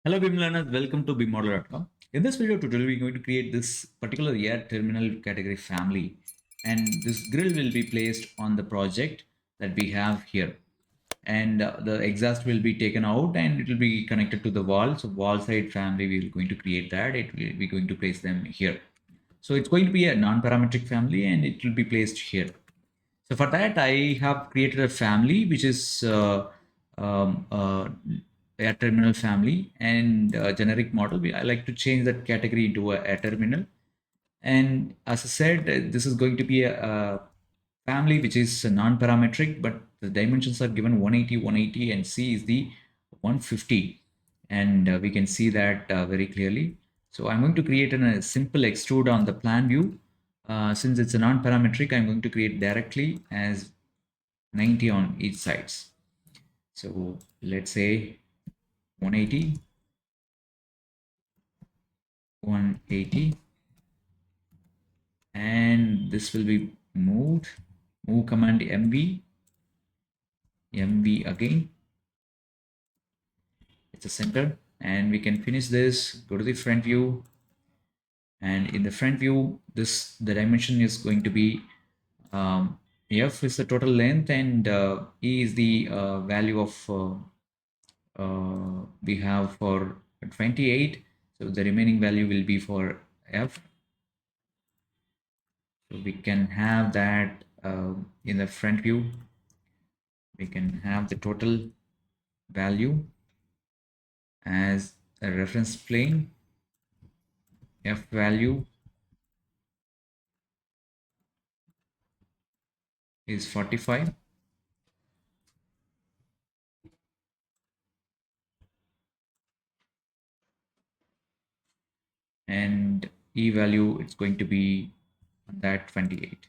Hello BIM learners, welcome to BIMmodeler.com. In this video tutorial, we're going to create this particular air terminal category family, and this grill will be placed on the project that we have here. And the exhaust will be taken out and it will be connected to the wall. So wall side family, we're going to create that. It will be going to place them here. So it's going to be a non-parametric family and it will be placed here. So for that, I have created a family which is um, uh, a terminal family and a generic model. I like to change that category into a terminal. And as I said, this is going to be a family which is non-parametric, but the dimensions are given 180, 180, and C is the 150. And we can see that very clearly. So I'm going to create a simple extrude on the plan view. Since it's a non-parametric, I'm going to create directly as 90 on each sides. So let's say 180, 180, and this will be moved. Move command MV, MV again. It's a center, and we can finish this. Go to the front view, and in the front view, the dimension is going to be F is the total length, and E is the value of we have for 28. So the remaining value will be for F. So we can have that in the front view. We can have the total value as a reference plane. F value is 45. And E value, it's going to be that 28.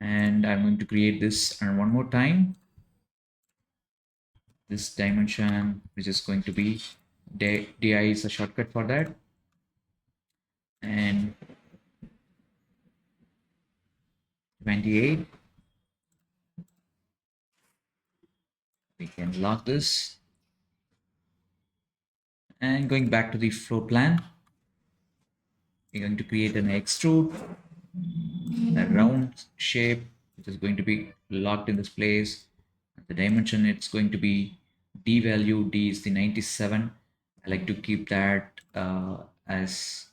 And I'm going to create this and one more time. This dimension, which is going to be di is a shortcut for that. And 28. We can lock this. And going back to the floor plan, we're going to create an extrude, a round shape, which is going to be locked in this place. The dimension, it's going to be D value. D is the 97. I like to keep that as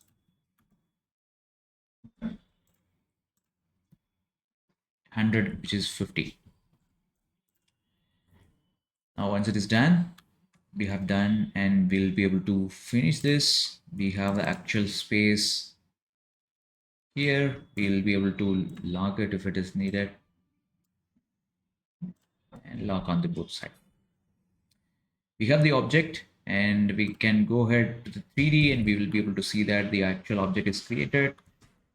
100, which is 50. Now once it is done, we have done, and we'll be able to finish this. We have the actual space here. We'll be able to lock it if it is needed, and lock on the both side. We have the object, and we can go ahead to the 3D, and we will be able to see that the actual object is created.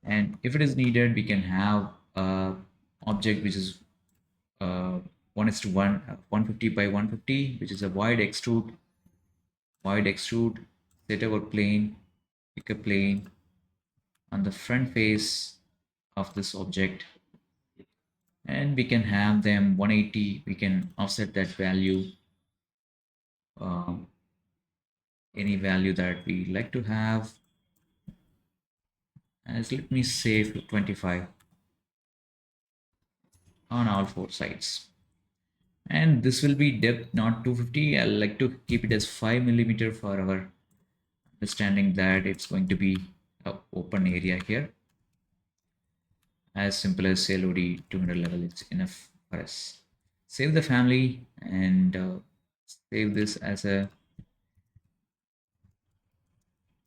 And if it is needed, we can have a object which is 1:1, 150 by 150, which is a wide extrude, set our plane, pick a plane on the front face of this object, and we can have them 180. We can offset that value, any value that we like to have, as let me say 25 on all four sides. And this will be depth, not 250. I like to keep it as 5 millimeter for our understanding that it's going to be an open area here. As simple as LOD 200 level, it's enough for us. Save the family and save this as a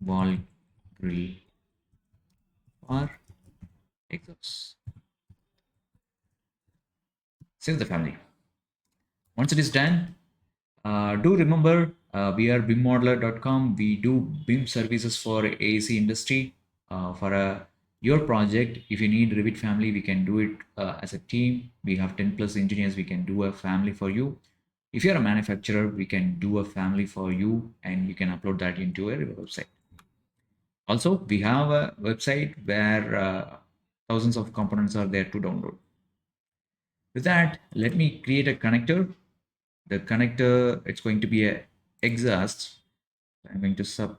wall grill or exhaust. Save the family. Once it is done, do remember we are BIMmodeler.com. We do BIM services for AEC industry. For your project, if you need Revit family, we can do it as a team. We have 10 plus engineers. We can do a family for you. If you're a manufacturer, we can do a family for you, and you can upload that into a website. Also, we have a website where thousands of components are there to download. With that, let me create a connector. The connector, it's going to be a exhaust. I'm going to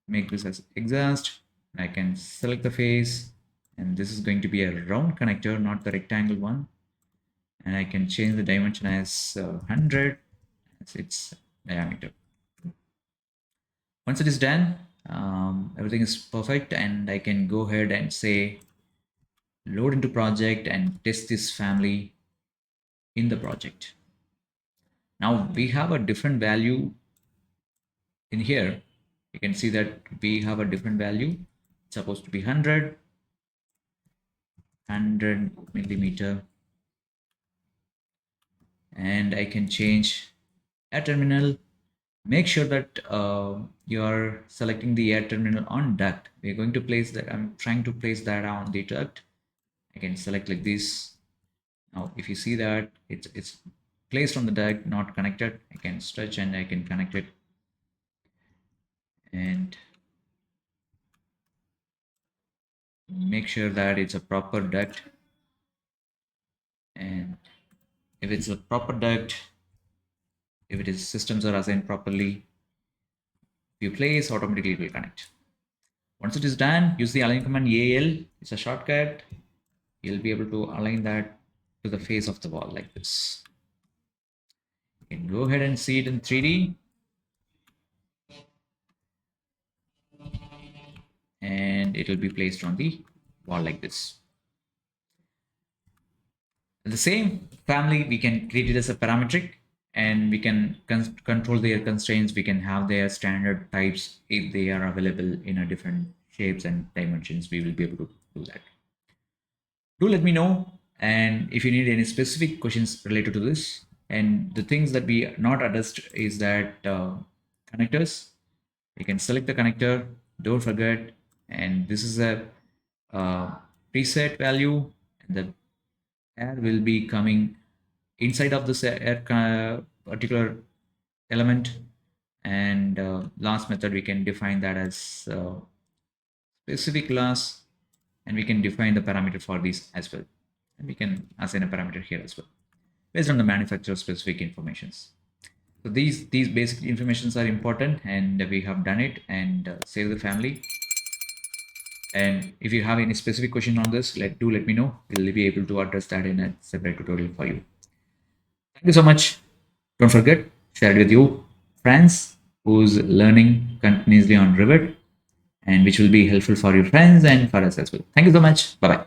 make this as exhaust. I can select the face, and this is going to be a round connector, not the rectangle one. And I can change the dimension as 100 as its diameter. Once it is done, everything is perfect, and I can go ahead and say load into project and test this family in the project. Now we have a different value in here. You can see that we have a different value. It's supposed to be 100 millimeter, and I can change air terminal. Make sure that you are selecting the air terminal on duct. We're going to place that. I'm trying to place that on the duct. I can select like this. Now if you see that it's placed on the duct, not connected, I can stretch and I can connect it, and make sure that it's a proper duct. And if it's a proper duct, if it is systems are assigned properly, if you place, automatically it will connect. Once it is done, use the align command AL. It's a shortcut. You'll be able to align that to the face of the wall like this. You can go ahead and see it in 3D. And it will be placed on the wall like this. The same family, we can create it as a parametric, and we can control their constraints. We can have their standard types if they are available in a different shapes and dimensions. We will be able to do that. Do let me know, and if you need any specific questions related to this. And the things that we not addressed is that connectors. You can select the connector, don't forget, and this is a preset value, and the air will be coming inside of this air particular element. And last method, we can define that as specific class, and we can define the parameter for these as well, and we can assign a parameter here as well based on the manufacturer specific informations. So these basic informations are important, and we have done it. And save the family. And if you have any specific question on this, let me know. We'll be able to address that in a separate tutorial for you. Thank you so much. Don't forget, share it with your friends who's learning continuously on Revit, and which will be helpful for your friends and for us as well. Thank you so much. Bye bye.